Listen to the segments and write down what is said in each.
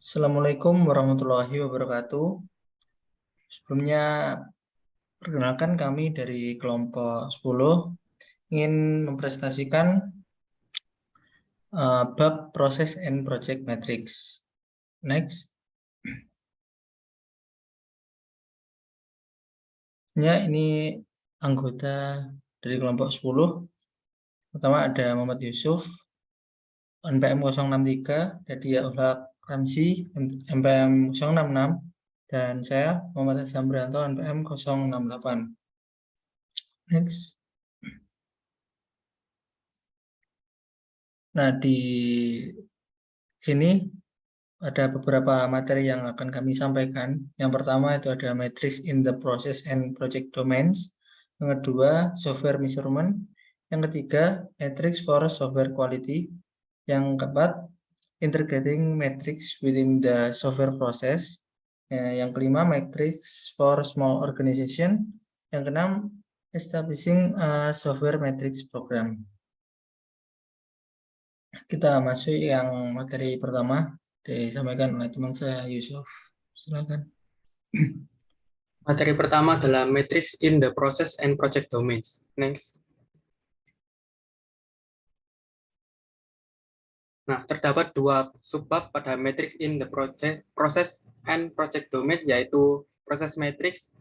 Assalamualaikum warahmatullahi wabarakatuh. Sebelumnya, perkenalkan kami dari kelompok 10 ingin mempresentasikan bab proses and project matrix. Next. Ya, ini anggota dari kelompok 10. Pertama ada Muhammad Yusuf, NPM 063, Dadia Ulhak Ramzi, NPM 066, dan saya Muhammad Hasan Brianto, NPM 068. Next. Nah, di sini ada beberapa materi yang akan kami sampaikan. Yang pertama itu ada matrix in the process and project domains. Yang kedua, software measurement. Yang ketiga, matrix for software quality. Yang keempat, integrating matrix within the software process. Yang kelima, matrix for small organization. Yang keenam, establishing a software matrix program. Kita masuk yang materi pertama disampaikan oleh teman saya Yusuf. Silakan. Materi pertama adalah matrix in the process and project domains. Next. Nah, terdapat dua subbab pada matrix in the process and project domains, yaitu process matrix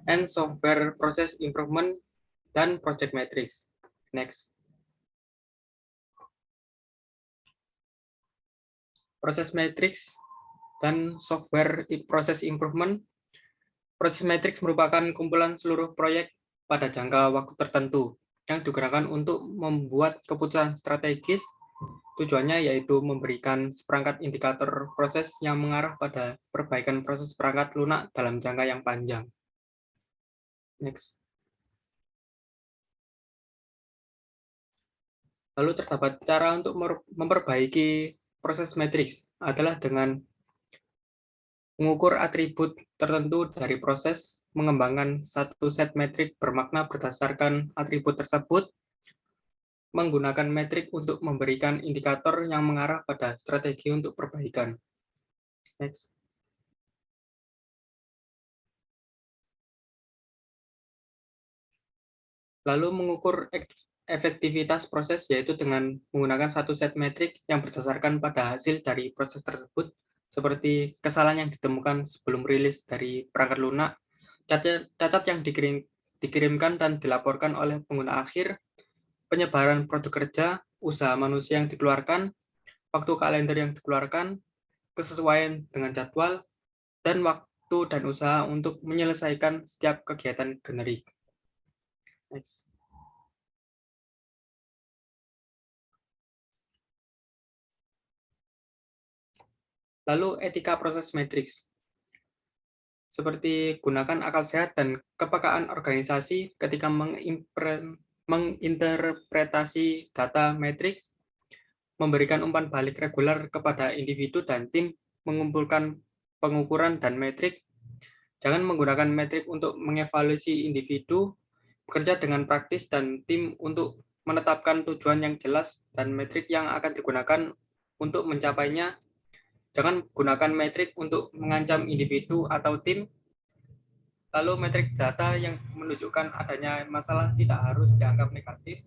and software process improvement dan project matrix. Next. Process matrix dan software process improvement. Process matrix merupakan kumpulan seluruh proyek pada jangka waktu tertentu yang digunakan untuk membuat keputusan strategis. Tujuannya yaitu memberikan seperangkat indikator proses yang mengarah pada perbaikan proses perangkat lunak dalam jangka yang panjang. Next. Lalu terdapat cara untuk memperbaiki proses matriks adalah dengan mengukur atribut tertentu dari proses, mengembangkan satu set metrik bermakna berdasarkan atribut tersebut, menggunakan metrik untuk memberikan indikator yang mengarah pada strategi untuk perbaikan. Next. Lalu mengukur efektivitas proses, yaitu dengan menggunakan satu set metrik yang berdasarkan pada hasil dari proses tersebut, seperti kesalahan yang ditemukan sebelum rilis dari perangkat lunak, cacat yang dikirimkan dan dilaporkan oleh pengguna akhir, penyebaran produk kerja, usaha manusia yang dikeluarkan, waktu kalender yang dikeluarkan, kesesuaian dengan jadwal, dan waktu dan usaha untuk menyelesaikan setiap kegiatan generik. Next. Lalu etika proses matriks. Seperti gunakan akal sehat dan kepekaan organisasi ketika menginterpretasi data matriks, memberikan umpan balik reguler kepada individu dan tim, mengumpulkan pengukuran dan metrik. Jangan menggunakan metrik untuk mengevaluasi individu, bekerja dengan praktis dan tim untuk menetapkan tujuan yang jelas dan metrik yang akan digunakan untuk mencapainya. Jangan gunakan metrik untuk mengancam individu atau tim. Lalu metrik data yang menunjukkan adanya masalah tidak harus dianggap negatif,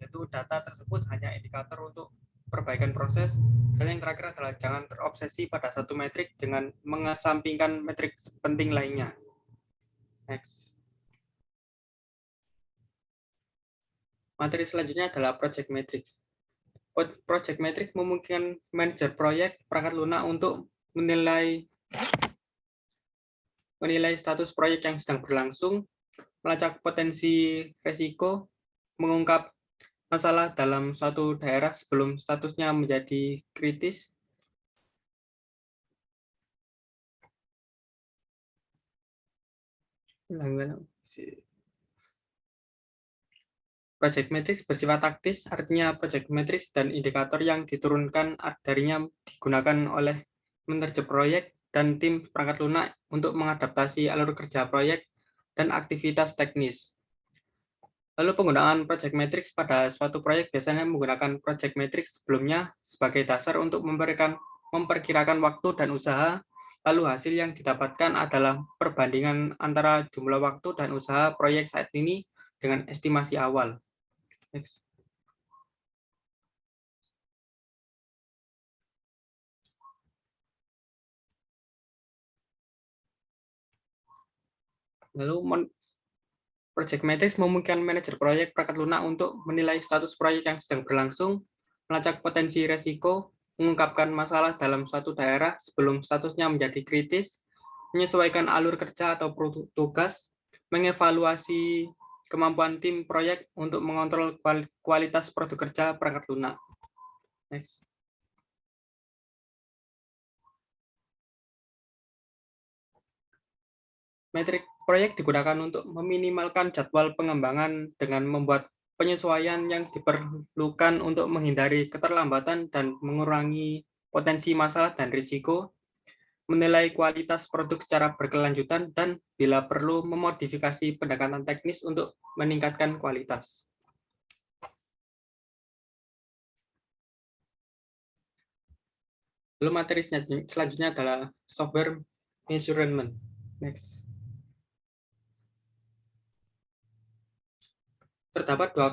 yaitu data tersebut hanya indikator untuk perbaikan proses. Dan yang terakhir adalah jangan terobsesi pada satu metrik dengan mengesampingkan metrik penting lainnya. Next. Materi selanjutnya adalah project matrix. Project matrix memungkinkan manajer proyek perangkat lunak untuk menilai status proyek yang sedang berlangsung, melacak potensi resiko, mengungkap masalah dalam suatu daerah sebelum statusnya menjadi kritis, Project matrix bersifat taktis, artinya project matrix dan indikator yang diturunkan darinya digunakan oleh manajer proyek dan tim perangkat lunak untuk mengadaptasi alur kerja proyek dan aktivitas teknis. Lalu penggunaan project matrix pada suatu proyek biasanya menggunakan project matrix sebelumnya sebagai dasar untuk memberikan memperkirakan waktu dan usaha, lalu hasil yang didapatkan adalah perbandingan antara jumlah waktu dan usaha proyek saat ini dengan estimasi awal. Next. Lalu Project Matrix memungkinkan manajer proyek perangkat lunak untuk menilai status proyek yang sedang berlangsung, melacak potensi resiko, mengungkapkan masalah dalam suatu daerah sebelum statusnya menjadi kritis, menyesuaikan alur kerja atau tugas, mengevaluasi kemampuan tim proyek untuk mengontrol kualitas produk kerja perangkat lunak. Next. Metrik proyek digunakan untuk meminimalkan jadwal pengembangan dengan membuat penyesuaian yang diperlukan untuk menghindari keterlambatan dan mengurangi potensi masalah dan risiko, menilai kualitas produk secara berkelanjutan, dan bila perlu memodifikasi pendekatan teknis untuk meningkatkan kualitas. Lalu materi selanjutnya adalah software measurement. Next. Terdapat dua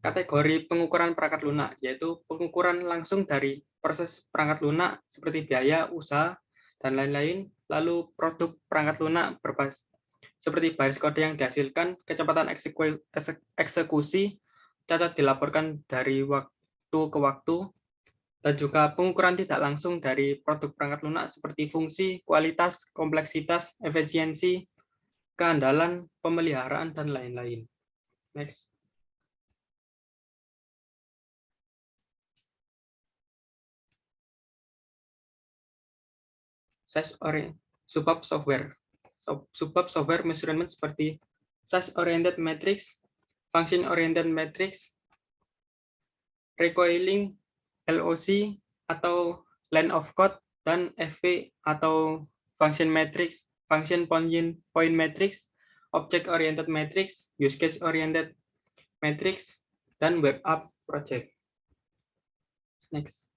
kategori pengukuran perangkat lunak, yaitu pengukuran langsung dari proses perangkat lunak seperti biaya, usaha, dan lain-lain, lalu produk perangkat lunak seperti baris kode yang dihasilkan, kecepatan eksekusi, cacat dilaporkan dari waktu ke waktu, dan juga pengukuran tidak langsung dari produk perangkat lunak seperti fungsi, kualitas, kompleksitas, efisiensi, keandalan, pemeliharaan, dan lain-lain. Next. Subbab software. Subbab software measurement seperti size-oriented matrix, function-oriented matrix, recoiling, LOC, atau line of code, dan FP atau function matrix, function point matrix, object-oriented matrix, use case-oriented matrix, dan web app project. Next.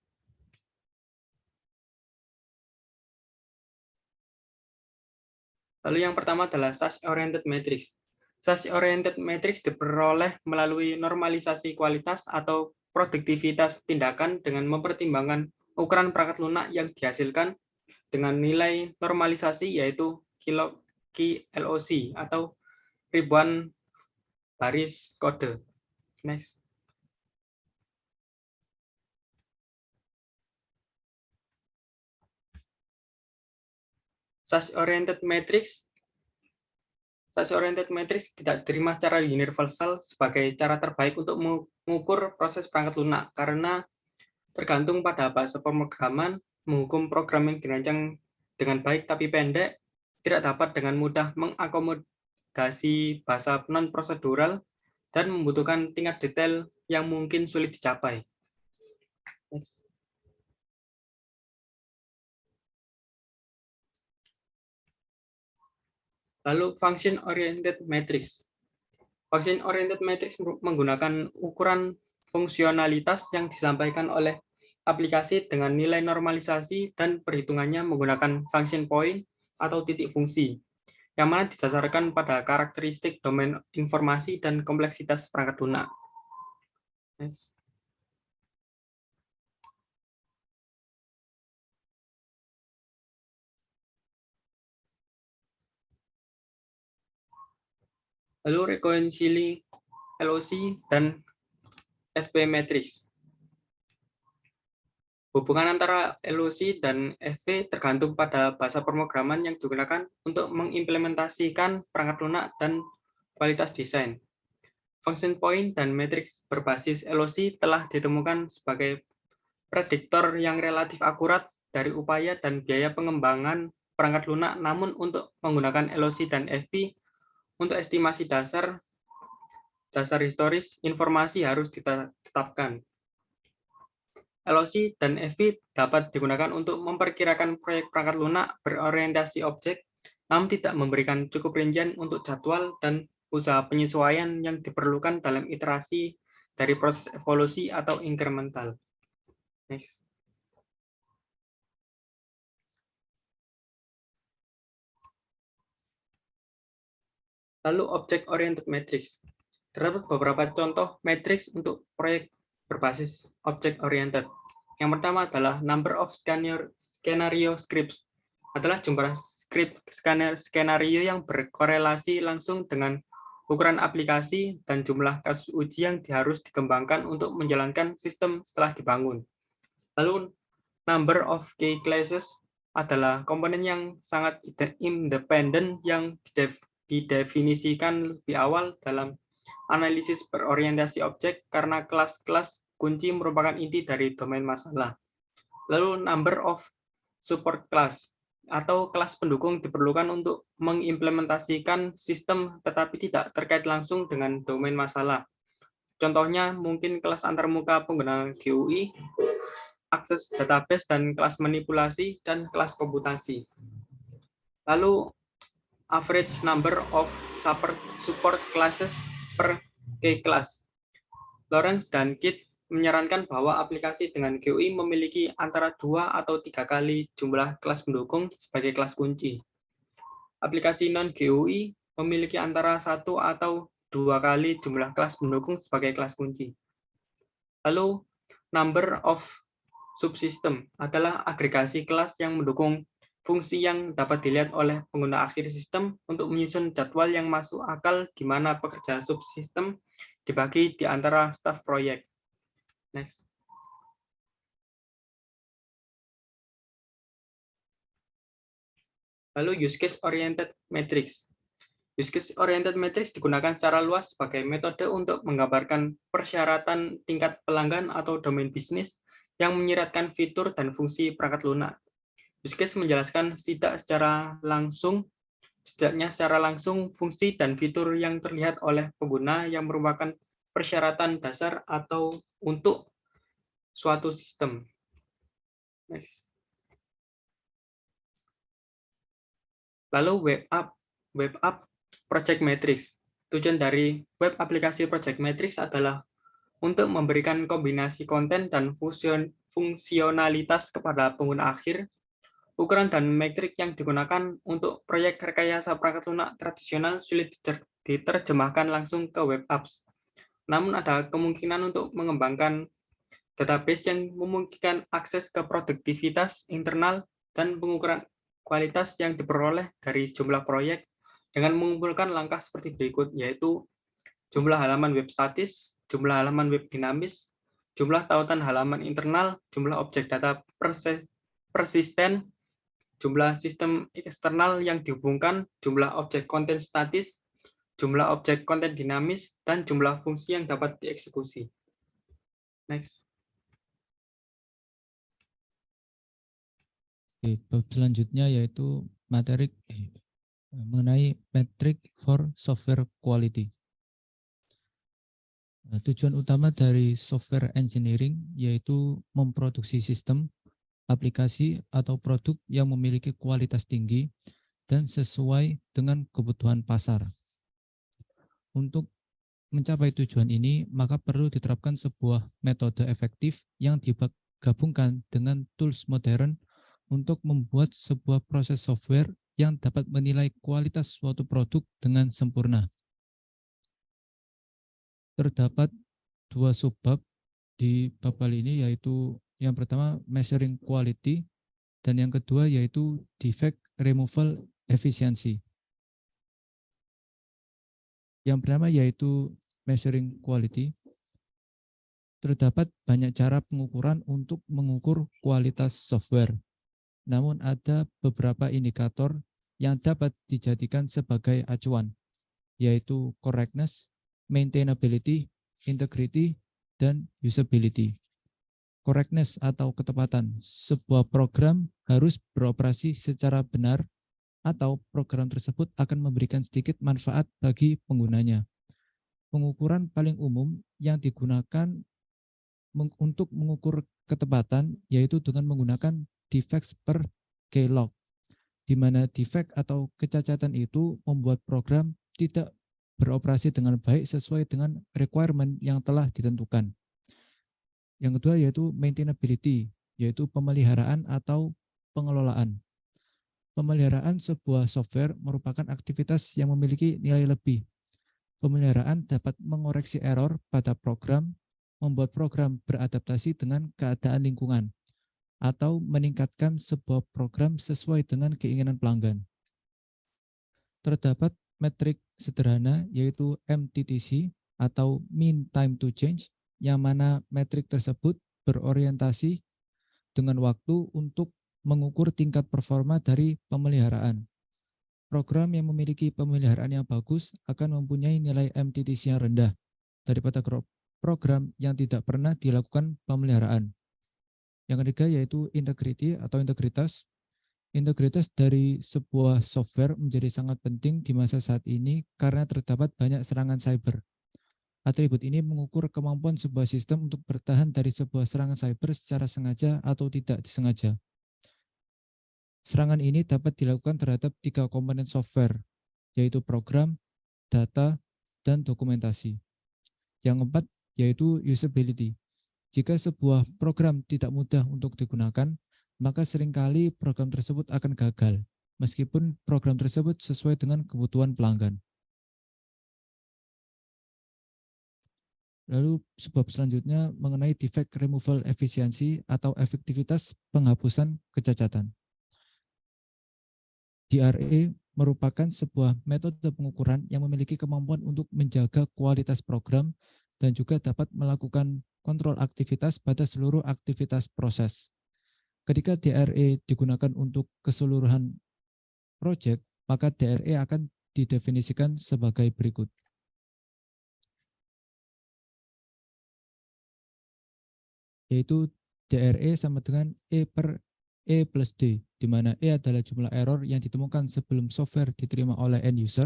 Lalu yang pertama adalah size-oriented matrix. Size-oriented matrix diperoleh melalui normalisasi kualitas atau produktivitas tindakan dengan mempertimbangkan ukuran perangkat lunak yang dihasilkan dengan nilai normalisasi yaitu KLOC atau ribuan baris kode. Next. Size-oriented matrix tidak diterima secara universal sebagai cara terbaik untuk mengukur proses perangkat lunak karena tergantung pada bahasa pemrograman, menghukum program yang dirancang dengan baik tapi pendek, tidak dapat dengan mudah mengakomodasi bahasa non-prosedural, dan membutuhkan tingkat detail yang mungkin sulit dicapai. Next. Lalu function-oriented matrix. Function-oriented matrix menggunakan ukuran fungsionalitas yang disampaikan oleh aplikasi dengan nilai normalisasi dan perhitungannya menggunakan function point atau titik fungsi, yang mana didasarkan pada karakteristik domain informasi dan kompleksitas perangkat lunak. Next. Lalu reconciling LOC dan FP matrix. Hubungan antara LOC dan FP tergantung pada bahasa pemrograman yang digunakan untuk mengimplementasikan perangkat lunak dan kualitas desain. Function point dan matriks berbasis LOC telah ditemukan sebagai prediktor yang relatif akurat dari upaya dan biaya pengembangan perangkat lunak, namun untuk menggunakan LOC dan FP untuk estimasi dasar historis, informasi harus ditetapkan. LOC dan FP dapat digunakan untuk memperkirakan proyek perangkat lunak berorientasi objek, namun tidak memberikan cukup rincian untuk jadwal dan usaha penyesuaian yang diperlukan dalam iterasi dari proses evolusi atau incremental. Next. Lalu object-oriented matrix. Terdapat beberapa contoh matriks untuk proyek berbasis object-oriented. Yang pertama adalah number of scenario scripts, adalah jumlah skenario yang berkorelasi langsung dengan ukuran aplikasi dan jumlah kasus uji yang harus dikembangkan untuk menjalankan sistem setelah dibangun. Lalu number of key classes adalah komponen yang sangat independen yang didefinisikan lebih awal dalam analisis berorientasi objek karena kelas-kelas kunci merupakan inti dari domain masalah. Lalu number of support class atau kelas pendukung diperlukan untuk mengimplementasikan sistem tetapi tidak terkait langsung dengan domain masalah. Contohnya mungkin kelas antarmuka pengguna GUI, akses database dan kelas manipulasi dan kelas komputasi. Lalu average number of support classes per key class. Lawrence dan Kidd menyarankan bahwa aplikasi dengan GUI memiliki antara 2 atau 3 kali jumlah kelas pendukung sebagai kelas kunci. Aplikasi non-GUI memiliki antara 1 atau 2 kali jumlah kelas pendukung sebagai kelas kunci. Lalu, number of subsystem adalah agregasi kelas yang mendukung fungsi yang dapat dilihat oleh pengguna akhir sistem untuk menyusun jadwal yang masuk akal di mana pekerjaan subsistem dibagi di antara staf proyek. Next. Lalu use case oriented matrix. Use case oriented matrix digunakan secara luas sebagai metode untuk menggambarkan persyaratan tingkat pelanggan atau domain bisnis yang menyiratkan fitur dan fungsi perangkat lunak. Use case menjelaskan setidaknya secara langsung fungsi dan fitur yang terlihat oleh pengguna yang merupakan persyaratan dasar atau untuk suatu sistem. Next. Lalu web app project matrix. Tujuan dari web aplikasi project matrix adalah untuk memberikan kombinasi konten dan fungsionalitas kepada pengguna akhir. Ukuran dan metrik yang digunakan untuk proyek rekayasa perangkat lunak tradisional sulit diterjemahkan langsung ke web apps. Namun ada kemungkinan untuk mengembangkan database yang memungkinkan akses ke produktivitas internal dan pengukuran kualitas yang diperoleh dari jumlah proyek dengan mengumpulkan langkah seperti berikut, yaitu jumlah halaman web statis, jumlah halaman web dinamis, jumlah tautan halaman internal, jumlah objek data persisten, jumlah sistem eksternal yang dihubungkan, jumlah objek konten statis, jumlah objek konten dinamis, dan jumlah fungsi yang dapat dieksekusi. Next. Oke, bab selanjutnya yaitu materi mengenai metric for software quality. Nah, tujuan utama dari software engineering yaitu memproduksi sistem, aplikasi atau produk yang memiliki kualitas tinggi dan sesuai dengan kebutuhan pasar. Untuk mencapai tujuan ini, maka perlu diterapkan sebuah metode efektif yang digabungkan dengan tools modern untuk membuat sebuah proses software yang dapat menilai kualitas suatu produk dengan sempurna. Terdapat 2 subbab di bab kali ini, yaitu yang pertama measuring quality dan yang kedua yaitu defect removal efficiency. Yang pertama yaitu measuring quality. Terdapat banyak cara pengukuran untuk mengukur kualitas software. Namun ada beberapa indikator yang dapat dijadikan sebagai acuan, yaitu correctness, maintainability, integrity, dan usability. Correctness atau ketepatan, sebuah program harus beroperasi secara benar atau program tersebut akan memberikan sedikit manfaat bagi penggunanya. Pengukuran paling umum yang digunakan untuk mengukur ketepatan yaitu dengan menggunakan defects per keylog, di mana defect atau kecacatan itu membuat program tidak beroperasi dengan baik sesuai dengan requirement yang telah ditentukan. Yang kedua yaitu maintainability, yaitu pemeliharaan atau pengelolaan. Pemeliharaan sebuah software merupakan aktivitas yang memiliki nilai lebih. Pemeliharaan dapat mengoreksi error pada program, membuat program beradaptasi dengan keadaan lingkungan, atau meningkatkan sebuah program sesuai dengan keinginan pelanggan. Terdapat metrik sederhana yaitu MTTC atau Mean Time to Change, yang mana metrik tersebut berorientasi dengan waktu untuk mengukur tingkat performa dari pemeliharaan. Program yang memiliki pemeliharaan yang bagus akan mempunyai nilai MTTC yang rendah daripada program yang tidak pernah dilakukan pemeliharaan. Yang ketiga yaitu integrity atau integritas. Integritas dari sebuah software menjadi sangat penting di masa saat ini karena terdapat banyak serangan cyber. Atribut ini mengukur kemampuan sebuah sistem untuk bertahan dari sebuah serangan cyber secara sengaja atau tidak disengaja. Serangan ini dapat dilakukan terhadap 3 komponen software, yaitu program, data, dan dokumentasi. Yang keempat yaitu usability. Jika sebuah program tidak mudah untuk digunakan, maka seringkali program tersebut akan gagal, meskipun program tersebut sesuai dengan kebutuhan pelanggan. Lalu sebab selanjutnya mengenai defect removal efisiensi atau efektivitas penghapusan kecacatan. DRA merupakan sebuah metode pengukuran yang memiliki kemampuan untuk menjaga kualitas program dan juga dapat melakukan kontrol aktivitas pada seluruh aktivitas proses. Ketika DRA digunakan untuk keseluruhan proyek, maka DRA akan didefinisikan sebagai berikut. Yaitu DRA sama dengan E per E plus D, di mana E adalah jumlah error yang ditemukan sebelum software diterima oleh end user,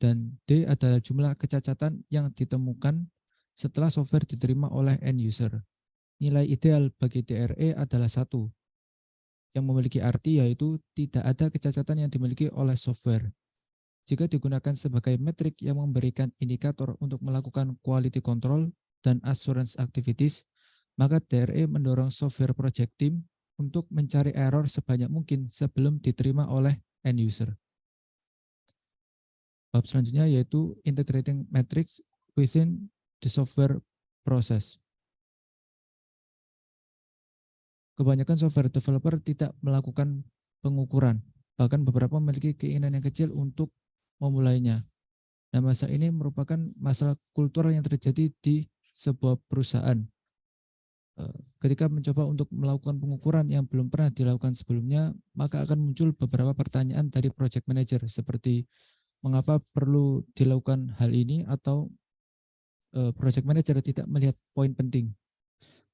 dan D adalah jumlah kecacatan yang ditemukan setelah software diterima oleh end user. Nilai ideal bagi DRA adalah 1, yang memiliki arti yaitu tidak ada kecacatan yang dimiliki oleh software. Jika digunakan sebagai metrik yang memberikan indikator untuk melakukan quality control dan assurance activities, maka DRA mendorong software project team untuk mencari error sebanyak mungkin sebelum diterima oleh end user. Bab selanjutnya yaitu integrating metrics within the software process. Kebanyakan software developer tidak melakukan pengukuran, bahkan beberapa memiliki keinginan yang kecil untuk memulainya. Nah, masalah ini merupakan masalah kultural yang terjadi di sebuah perusahaan. Ketika mencoba untuk melakukan pengukuran yang belum pernah dilakukan sebelumnya, maka akan muncul beberapa pertanyaan dari project manager seperti mengapa perlu dilakukan hal ini, atau project manager tidak melihat poin penting.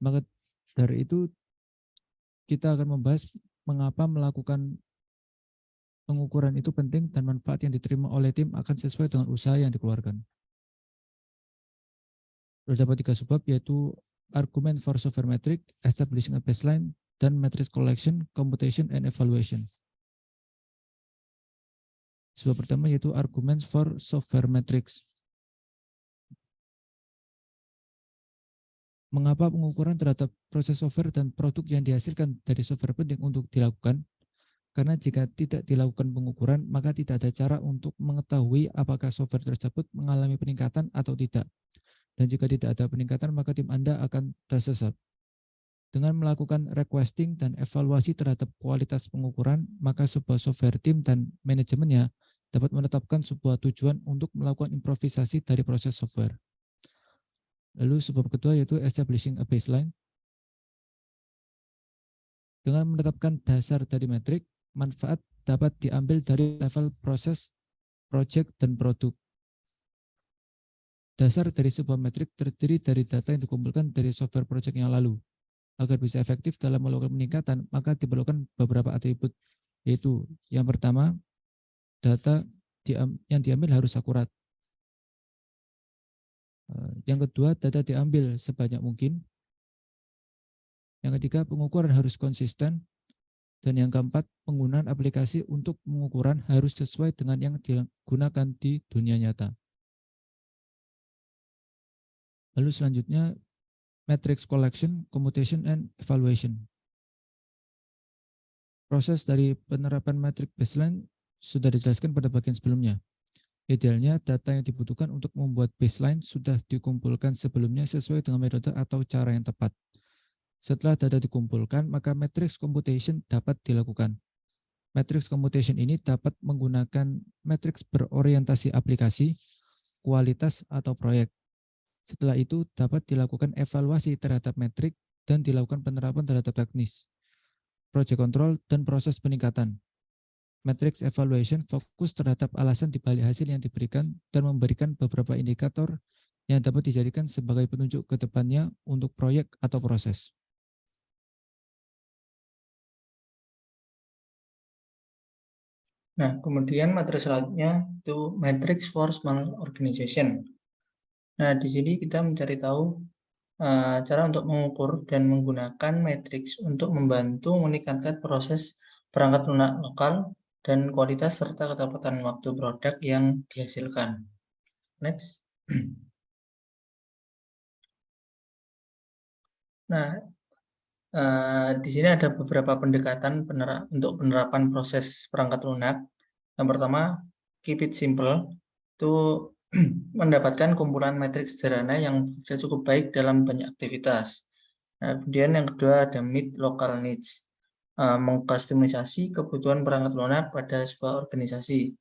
Maka dari itu kita akan membahas mengapa melakukan pengukuran itu penting dan manfaat yang diterima oleh tim akan sesuai dengan usaha yang dikeluarkan. Terdapat 3 subbab yaitu argument for software metric, establishing a baseline, dan matrix collection, computation, and evaluation. Sebab pertama yaitu arguments for software metrics. Mengapa pengukuran terhadap proses software dan produk yang dihasilkan dari software penting untuk dilakukan? Karena jika tidak dilakukan pengukuran, maka tidak ada cara untuk mengetahui apakah software tersebut mengalami peningkatan atau tidak. Dan jika tidak ada peningkatan, maka tim Anda akan tersesat. Dengan melakukan requesting dan evaluasi terhadap kualitas pengukuran, maka sebuah software tim dan manajemennya dapat menetapkan sebuah tujuan untuk melakukan improvisasi dari proses software. Lalu sebab kedua yaitu establishing a baseline. Dengan menetapkan dasar dari metrik, manfaat dapat diambil dari level proses, project, dan produk. Dasar dari sebuah metrik terdiri dari data yang dikumpulkan dari software project yang lalu. Agar bisa efektif dalam melakukan peningkatan, maka diperlukan beberapa atribut, yaitu yang pertama, data yang diambil harus akurat. Yang kedua, data diambil sebanyak mungkin. Yang ketiga, pengukuran harus konsisten. Dan yang keempat, penggunaan aplikasi untuk pengukuran harus sesuai dengan yang digunakan di dunia nyata. Lalu selanjutnya, matrix collection, computation, and evaluation. Proses dari penerapan metrik baseline sudah dijelaskan pada bagian sebelumnya. Idealnya data yang dibutuhkan untuk membuat baseline sudah dikumpulkan sebelumnya sesuai dengan metode atau cara yang tepat. Setelah data dikumpulkan, maka matrix computation dapat dilakukan. Matrix computation ini dapat menggunakan matrix berorientasi aplikasi, kualitas, atau proyek. Setelah itu dapat dilakukan evaluasi terhadap metrik dan dilakukan penerapan terhadap teknis, project control, dan proses peningkatan. Matrix evaluation fokus terhadap alasan dibalik hasil yang diberikan dan memberikan beberapa indikator yang dapat dijadikan sebagai penunjuk ke depannya untuk proyek atau proses. Nah, kemudian materi selanjutnya itu matrix for small organization. Nah, di sini kita mencari tahu cara untuk mengukur dan menggunakan matrix untuk membantu meningkatkan proses perangkat lunak lokal dan kualitas serta ketepatan waktu produk yang dihasilkan. Next. Nah, di sini ada beberapa pendekatan untuk penerapan proses perangkat lunak. Yang pertama, keep it simple. Itu mendapatkan kumpulan matriks sederhana yang bisa cukup baik dalam banyak aktivitas. Nah, kemudian yang kedua ada meet local needs. Mengkustomisasi kebutuhan perangkat lunak pada sebuah organisasi.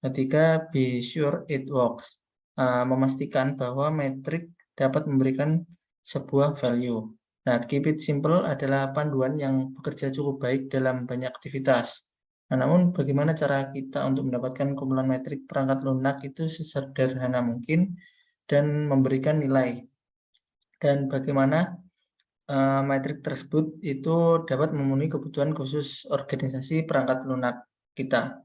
Ketiga, be sure it works. Memastikan bahwa metrik dapat memberikan sebuah value. Nah, keep it simple adalah panduan yang bekerja cukup baik dalam banyak aktivitas. Nah, namun bagaimana cara kita untuk mendapatkan kumpulan metrik perangkat lunak itu sesederhana mungkin dan memberikan nilai. Dan bagaimana metrik tersebut itu dapat memenuhi kebutuhan khusus organisasi perangkat lunak kita.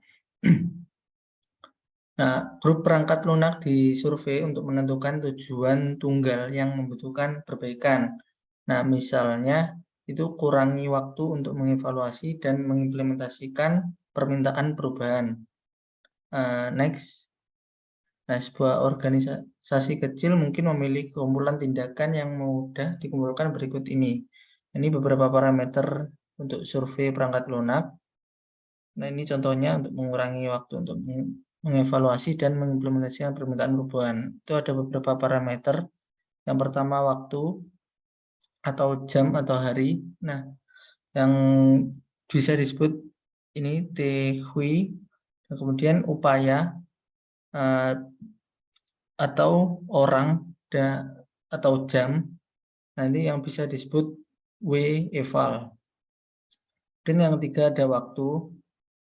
Nah, grup perangkat lunak disurvei untuk menentukan tujuan tunggal yang membutuhkan perbaikan. Nah, misalnya itu kurangi waktu untuk mengevaluasi dan mengimplementasikan permintaan perubahan. Next. Nah, sebuah organisasi kecil mungkin memiliki kumpulan tindakan yang mudah dikumpulkan berikut ini. Ini beberapa parameter untuk survei perangkat lunak. Nah, ini contohnya untuk mengurangi waktu untuk mengevaluasi dan mengimplementasikan permintaan perubahan. Itu ada beberapa parameter. Yang pertama waktu atau jam atau hari. Nah, yang bisa disebut ini THUI. Kemudian upaya atau orang atau jam. Nanti yang bisa disebut W-eval. Dan yang ketiga ada waktu,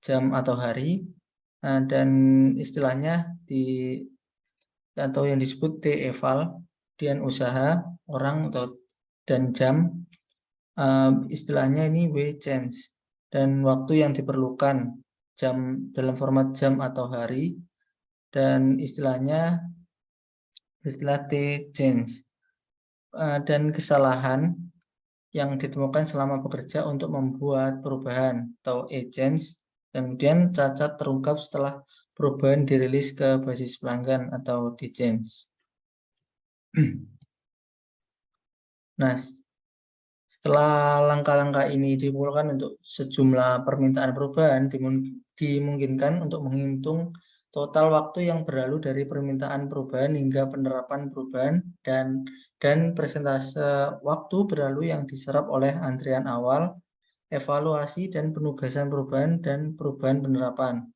jam atau hari. Dan istilahnya atau yang disebut T-eval, dan usaha, orang dan jam, istilahnya ini W-change. Dan waktu yang diperlukan, jam dalam format jam atau hari, dan istilahnya istilah T-change. Dan kesalahan yang ditemukan selama bekerja untuk membuat perubahan atau E-change. Kemudian cacat terungkap setelah perubahan dirilis ke basis pelanggan atau D-change. Nah, setelah langkah-langkah ini dikumpulkan untuk sejumlah permintaan perubahan, dimungkinkan untuk menghitung total waktu yang berlalu dari permintaan perubahan hingga penerapan perubahan dan persentase waktu berlalu yang diserap oleh antrian awal, evaluasi dan penugasan perubahan dan perubahan penerapan.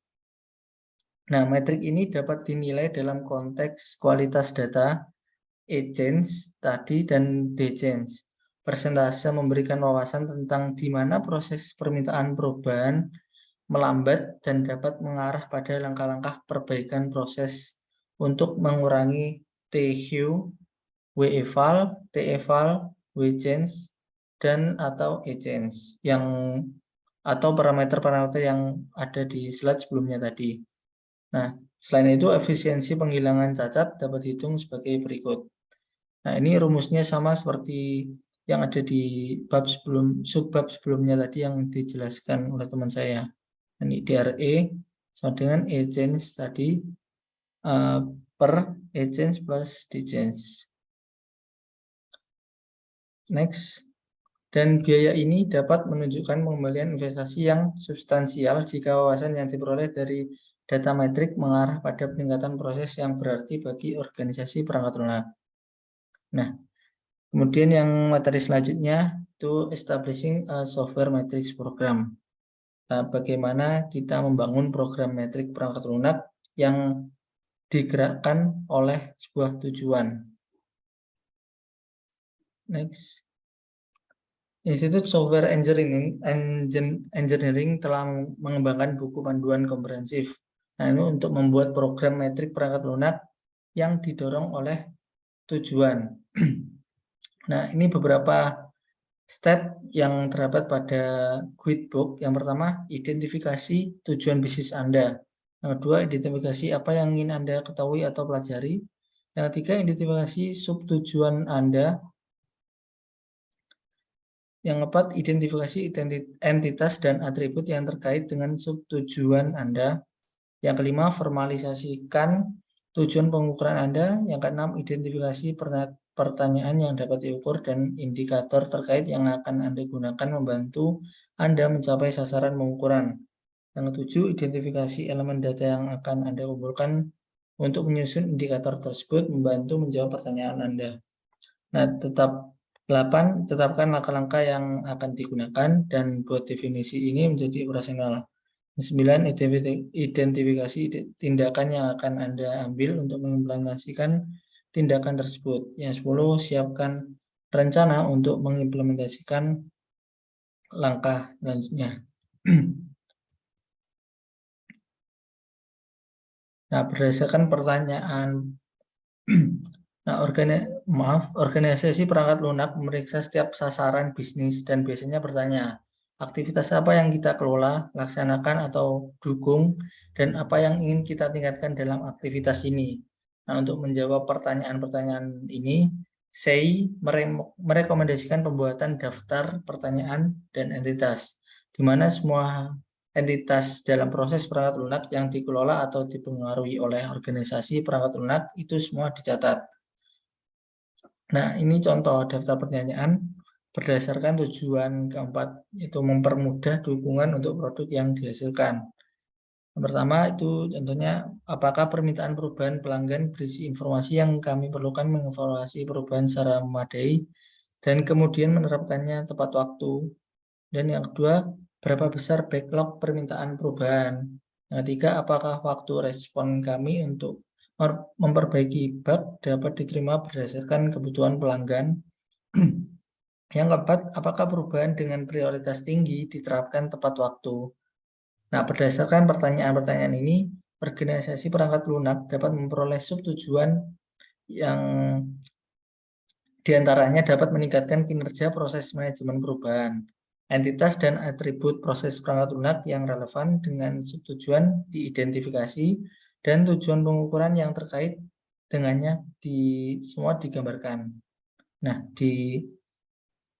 Nah, metrik ini dapat dinilai dalam konteks kualitas data, E-change tadi dan D-change. Persentase memberikan wawasan tentang di mana proses permintaan perubahan melambat dan dapat mengarah pada langkah-langkah perbaikan proses untuk mengurangi THUI, W-eval, T-eval, W-change, dan atau E-change atau parameter-parameter yang ada di slide sebelumnya tadi. Nah, selain itu efisiensi penghilangan cacat dapat dihitung sebagai berikut. Nah, ini rumusnya sama seperti yang ada di subbab sebelumnya tadi yang dijelaskan oleh teman saya. Ini DRE sama dengan E-change tadi per E-change plus D-change. Next. Dan biaya ini dapat menunjukkan pengembalian investasi yang substansial jika wawasan yang diperoleh dari data metrik mengarah pada peningkatan proses yang berarti bagi organisasi perangkat lunak. Nah, kemudian yang materi selanjutnya itu establishing a software matrix program. Nah, bagaimana kita membangun program metrik perangkat lunak yang digerakkan oleh sebuah tujuan. Next. Institut Software Engineering telah mengembangkan buku panduan komprehensif. Nah, ini untuk membuat program metrik perangkat lunak yang didorong oleh tujuan. Nah, ini beberapa step yang terdapat pada guidebook. Yang pertama, identifikasi tujuan bisnis Anda. Yang kedua, identifikasi apa yang ingin Anda ketahui atau pelajari. Yang ketiga, identifikasi subtujuan Anda. Yang keempat, identifikasi entitas dan atribut yang terkait dengan subtujuan Anda. Yang kelima, formalisasikan tujuan pengukuran Anda. Yang keenam, identifikasi pertanyaan yang dapat diukur dan indikator terkait yang akan Anda gunakan membantu Anda mencapai sasaran pengukuran. Yang ketujuh, identifikasi elemen data yang akan Anda kumpulkan untuk menyusun indikator tersebut membantu menjawab pertanyaan Anda. Nah, 8. Tetapkan langkah-langkah yang akan digunakan dan buat definisi ini menjadi operasional. 9. Identifikasi tindakan yang akan Anda ambil untuk mengimplementasikan tindakan tersebut. Yang 10. Siapkan rencana untuk mengimplementasikan langkah selanjutnya. Nah, berdasarkan pertanyaan Nah, organisasi perangkat lunak memeriksa setiap sasaran bisnis dan biasanya bertanya, aktivitas apa yang kita kelola, laksanakan atau dukung, dan apa yang ingin kita tingkatkan dalam aktivitas ini. Nah, untuk menjawab pertanyaan-pertanyaan ini, SEI merekomendasikan pembuatan daftar pertanyaan dan entitas, di mana semua entitas dalam proses perangkat lunak yang dikelola atau dipengaruhi oleh organisasi perangkat lunak itu semua dicatat. Nah, ini contoh daftar pertanyaan berdasarkan tujuan keempat, yaitu mempermudah dukungan untuk produk yang dihasilkan. Yang pertama itu contohnya, apakah permintaan perubahan pelanggan berisi informasi yang kami perlukan mengevaluasi perubahan secara memadai dan kemudian menerapkannya tepat waktu. Dan yang kedua, berapa besar backlog permintaan perubahan. Yang ketiga, apakah waktu respon kami untuk memperbaiki bug dapat diterima berdasarkan kebutuhan pelanggan. Yang keempat, apakah perubahan dengan prioritas tinggi diterapkan tepat waktu. Nah, berdasarkan pertanyaan-pertanyaan ini, organisasi perangkat lunak dapat memperoleh subtujuan yang diantaranya dapat meningkatkan kinerja proses manajemen perubahan. Entitas dan atribut proses perangkat lunak yang relevan dengan subtujuan diidentifikasi dan tujuan pengukuran yang terkait dengannya semua digambarkan. Nah, di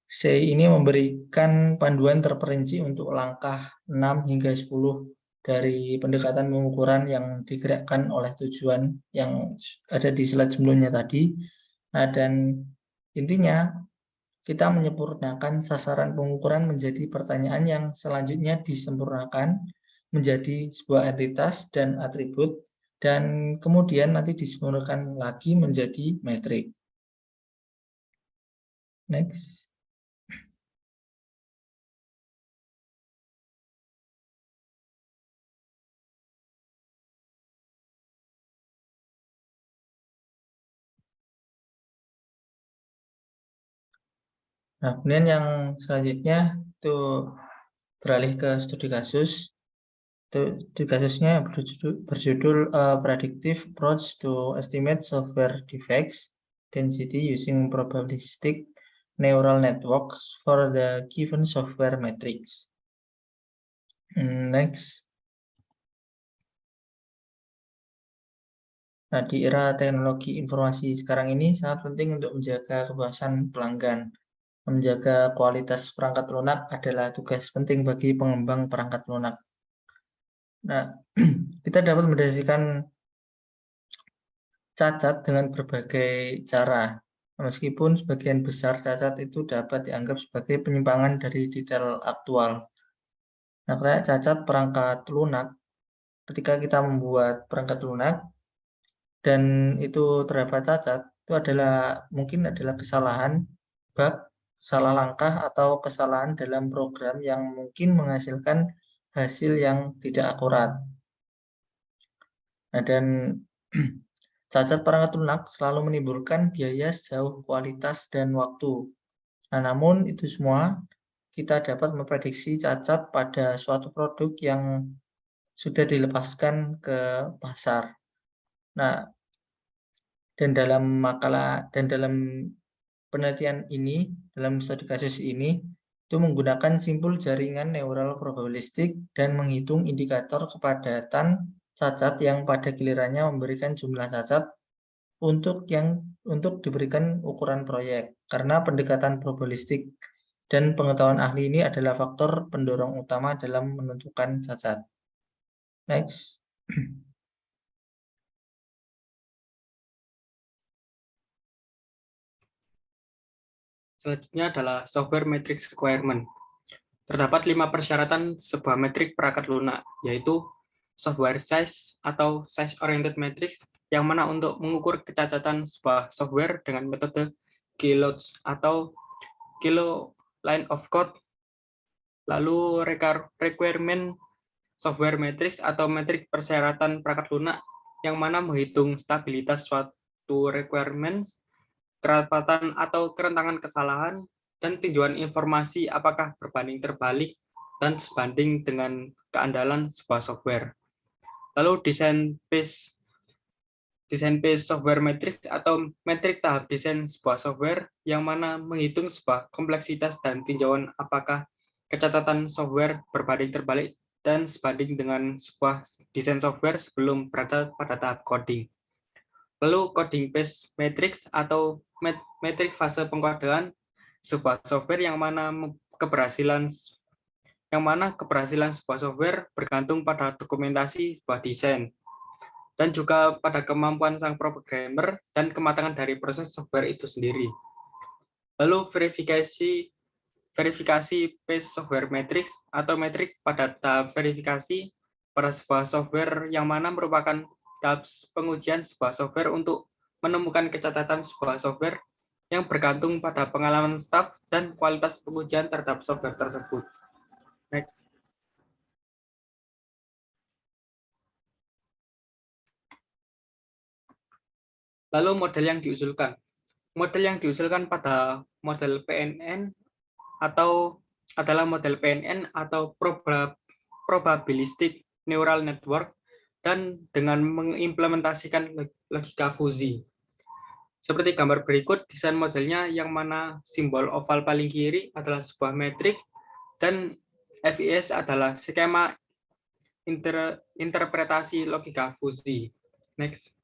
C ini memberikan panduan terperinci untuk langkah 6 hingga 10 dari pendekatan pengukuran yang digerakkan oleh tujuan yang ada di slide sebelumnya tadi. Nah, dan intinya kita menyempurnakan sasaran pengukuran menjadi pertanyaan yang selanjutnya disempurnakan menjadi sebuah entitas dan atribut, dan kemudian nanti disempurnakan lagi menjadi metrik. Next. Nah, kemudian yang selanjutnya itu beralih ke studi kasus. Studi kasusnya berjudul Predictive Approach to Estimate Software Defects Density Using Probabilistic Neural Networks for the Given Software Matrix. Next. Nah, di era teknologi informasi sekarang ini sangat penting untuk menjaga kepuasan pelanggan. Menjaga kualitas perangkat lunak adalah tugas penting bagi pengembang perangkat lunak. Nah, kita dapat mendeteksikan cacat dengan berbagai cara. Meskipun sebagian besar cacat itu dapat dianggap sebagai penyimpangan dari detail aktual. Nah, karena cacat perangkat lunak, ketika kita membuat perangkat lunak dan itu terdapat cacat, itu mungkin adalah kesalahan, bug, salah langkah, atau kesalahan dalam program yang mungkin menghasilkan hasil yang tidak akurat. Nah, dan cacat perangkat lunak selalu menimbulkan biaya sejauh kualitas dan waktu. Nah, namun itu semua kita dapat memprediksi cacat pada suatu produk yang sudah dilepaskan ke pasar. Nah, dan dalam penelitian ini, dalam studi kasus ini, itu menggunakan simpul jaringan neural probabilistik dan menghitung indikator kepadatan cacat yang pada gilirannya memberikan jumlah cacat untuk diberikan ukuran proyek. Karena pendekatan probabilistik dan pengetahuan ahli ini adalah faktor pendorong utama dalam menentukan cacat. Next. Selanjutnya adalah software matrix requirement. Terdapat 5 persyaratan sebuah metrik perangkat lunak, yaitu software size atau size-oriented matrix, yang mana untuk mengukur kecacatan sebuah software dengan metode kilots atau kilo line of code. Lalu requirement software matrix atau metrik persyaratan perangkat lunak, yang mana menghitung stabilitas suatu requirement, kerapatan atau kerentanan kesalahan, dan tinjauan informasi apakah berbanding terbalik dan sebanding dengan keandalan sebuah software. Lalu desain phase software matrix atau metrik tahap desain sebuah software, yang mana menghitung sebuah kompleksitas dan tinjauan apakah kecacatan software berbanding terbalik dan sebanding dengan sebuah desain software sebelum berada pada tahap coding. Lalu coding phase matrix atau metrik fase pengkodean sebuah software, yang mana keberhasilan sebuah software bergantung pada dokumentasi sebuah desain dan juga pada kemampuan sang programmer dan kematangan dari proses software itu sendiri. Lalu verifikasi phase software matrix atau metrik pada tahap verifikasi pada sebuah software, yang mana merupakan tahap pengujian sebuah software untuk menemukan kecacatan sebuah software yang bergantung pada pengalaman staf dan kualitas pengujian terhadap software tersebut. Next. Lalu model yang diusulkan. Model yang diusulkan pada model PNN adalah model PNN atau probabilistic neural network, dan dengan mengimplementasikan logika fuzzy. Seperti gambar berikut, desain modelnya, yang mana simbol oval paling kiri adalah sebuah metrik dan FIS adalah skema interpretasi logika fuzzy. Next.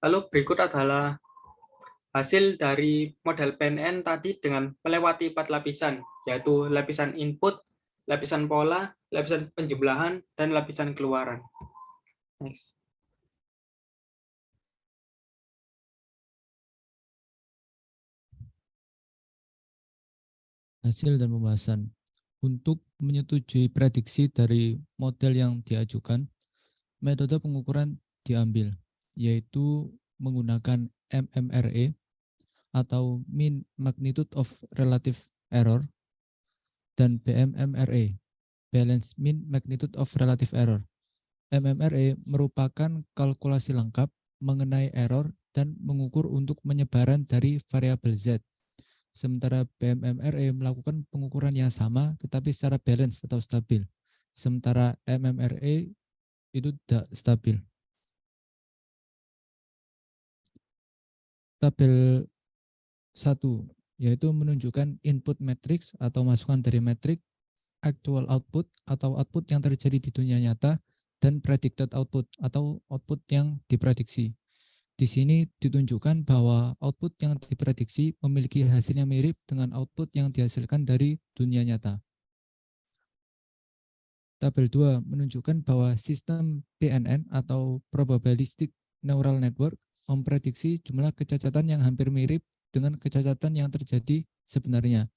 Lalu berikut adalah hasil dari model PNN tadi dengan melewati 4 lapisan, yaitu lapisan input, lapisan pola, lapisan penjumlahan, dan lapisan keluaran. Next. Hasil dan pembahasan. Untuk menyetujui prediksi dari model yang diajukan, metode pengukuran diambil, yaitu menggunakan MMRE atau Mean Magnitude of Relative Error, dan BMMRE, Balance Mean Magnitude of Relative Error. MMRE merupakan kalkulasi lengkap mengenai error dan mengukur untuk penyebaran dari variabel Z. Sementara BMMRE melakukan pengukuran yang sama tetapi secara balance atau stabil. Sementara MMRE itu tidak stabil. Tabel 1 yaitu menunjukkan input matrix atau masukan dari metrik, actual output atau output yang terjadi di dunia nyata, dan predicted output atau output yang diprediksi. Di sini ditunjukkan bahwa output yang diprediksi memiliki hasil yang mirip dengan output yang dihasilkan dari dunia nyata. Tabel 2 menunjukkan bahwa sistem PNN atau Probabilistic Neural Network memprediksi jumlah kecacatan yang hampir mirip dengan kecacatan yang terjadi sebenarnya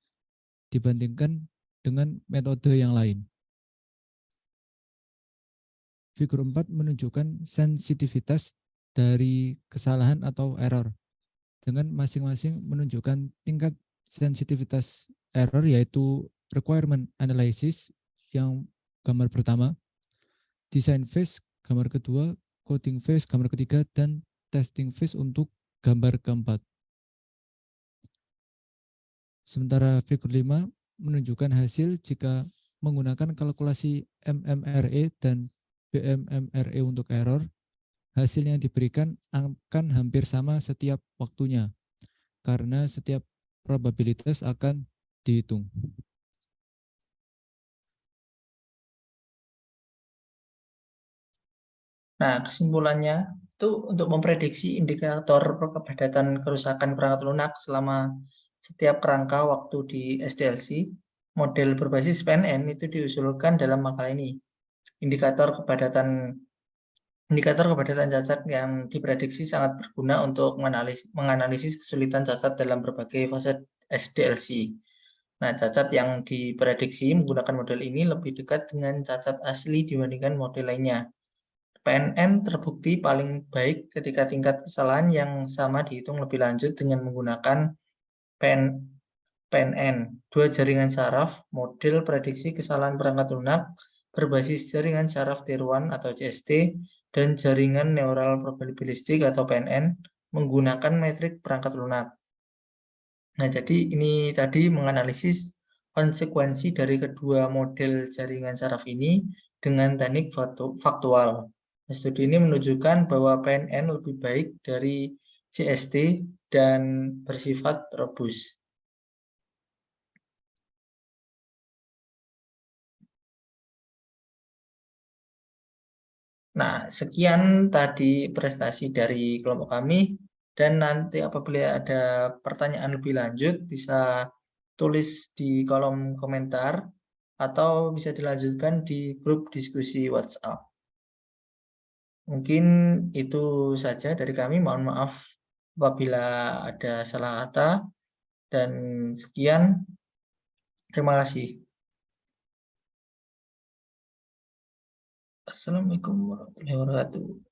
dibandingkan dengan metode yang lain. Figur 4 menunjukkan sensitivitas dari kesalahan atau error, dengan masing-masing menunjukkan tingkat sensitivitas error, yaitu requirement analysis yang gambar pertama, design phase gambar kedua, coding phase gambar ketiga, dan testing phase untuk gambar keempat. Sementara figur 5 menunjukkan hasil jika menggunakan kalkulasi MMRE dan BMMRE untuk error. Hasil yang diberikan akan hampir sama setiap waktunya, karena setiap probabilitas akan dihitung. Nah, kesimpulannya itu untuk memprediksi indikator kepadatan kerusakan perangkat lunak selama setiap kerangka waktu di SDLC, model berbasis PNN itu diusulkan dalam makalah ini. Indikator kepadatan cacat yang diprediksi sangat berguna untuk menganalisis kesulitan cacat dalam berbagai fase SDLC. Nah, cacat yang diprediksi menggunakan model ini lebih dekat dengan cacat asli dibandingkan model lainnya. PNN terbukti paling baik ketika tingkat kesalahan yang sama dihitung lebih lanjut dengan menggunakan PNN. Dua jaringan saraf, model prediksi kesalahan perangkat lunak, berbasis jaringan saraf tiruan atau CST, dan jaringan neural probabilistik atau PNN menggunakan metrik perangkat lunak. Nah, jadi ini tadi menganalisis konsekuensi dari kedua model jaringan saraf ini dengan teknik faktual. Studi ini menunjukkan bahwa PNN lebih baik dari CST dan bersifat robust. Nah, sekian tadi prestasi dari kelompok kami, dan nanti apabila ada pertanyaan lebih lanjut bisa tulis di kolom komentar atau bisa dilanjutkan di grup diskusi WhatsApp. Mungkin itu saja dari kami, mohon maaf apabila ada salah kata, dan sekian, terima kasih. Assalamualaikum warahmatullahi wabarakatuh.